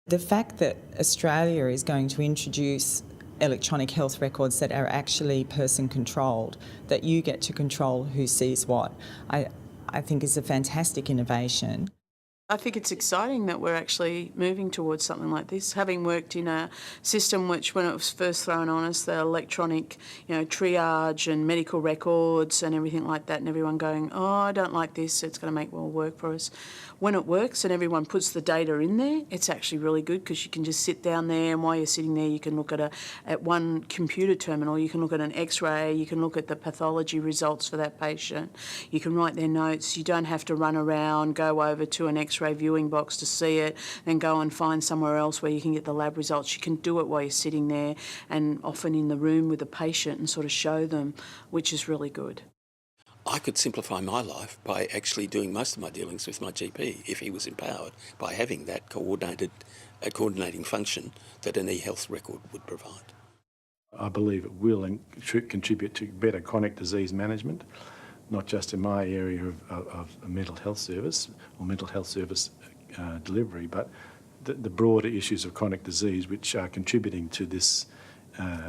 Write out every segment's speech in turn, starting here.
The fact that Australia is going to introduce electronic health records that are actually person controlled, that you get to control who sees what, I think is a fantastic innovation. I think it's exciting that we're actually moving towards something like this. Having worked in a system which, when it was first thrown on us, the electronic, triage and medical records and everything like that, and everyone going, oh, I don't like this, it's going to make more work for us. When it works and everyone puts the data in there, it's actually really good because you can just sit down there, and while you're sitting there, you can look at one computer terminal, you can look at an X-ray, you can look at the pathology results for that patient, you can write their notes, you don't have to run around, go over to an X-ray viewing box to see it, then go and find somewhere else where you can get the lab results. You can do it while you're sitting there and often in the room with the patient and sort of show them, which is really good. I could simplify my life by actually doing most of my dealings with my GP if he was empowered by having that coordinating function that an e-health record would provide. I believe it will contribute to better chronic disease management, not just in my area of mental health service or mental health service delivery, but the broader issues of chronic disease which are contributing to this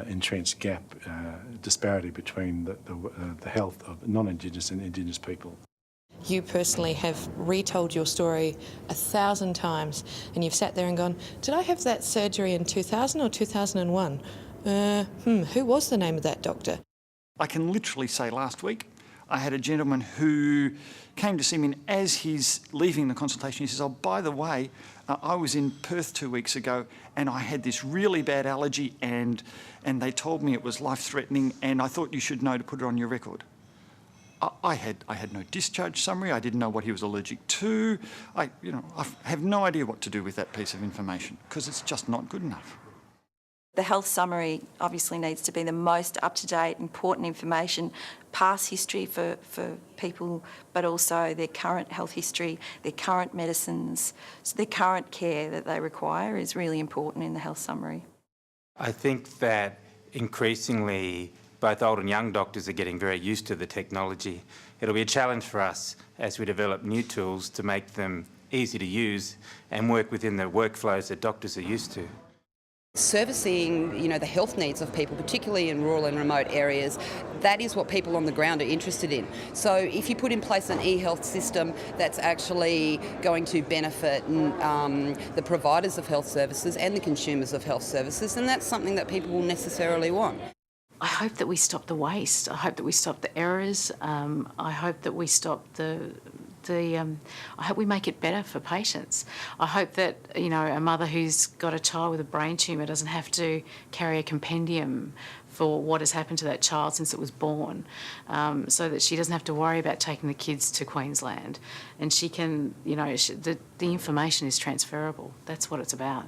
entrenched gap, disparity between the health of non-Indigenous and Indigenous people. You personally have retold your story 1,000 times, and you've sat there and gone, did I have that surgery in 2000 or 2001? Who was the name of that doctor? I can literally say last week I had a gentleman who came to see me, and as he's leaving the consultation, he says, oh, by the way, I was in Perth 2 weeks ago and I had this really bad allergy and they told me it was life-threatening and I thought you should know to put it on your record. I had no discharge summary, I didn't know what he was allergic to. I have no idea what to do with that piece of information because it's just not good enough. The health summary obviously needs to be the most up-to-date, important information, past history for people, but also their current health history, their current medicines, so their current care that they require is really important in the health summary. I think that increasingly both old and young doctors are getting very used to the technology. It'll be a challenge for us as we develop new tools to make them easy to use and work within the workflows that doctors are used to. Servicing, the health needs of people, particularly in rural and remote areas, that is what people on the ground are interested in. So if you put in place an e-health system that's actually going to benefit the providers of health services and the consumers of health services, then that's something that people will necessarily want. I hope that we stop the waste. I hope that we stop the errors. I hope that we stop I hope we make it better for patients. I hope that, a mother who's got a child with a brain tumour doesn't have to carry a compendium for what has happened to that child since it was born, so that she doesn't have to worry about taking the kids to Queensland. And she can, the information is transferable. That's what it's about.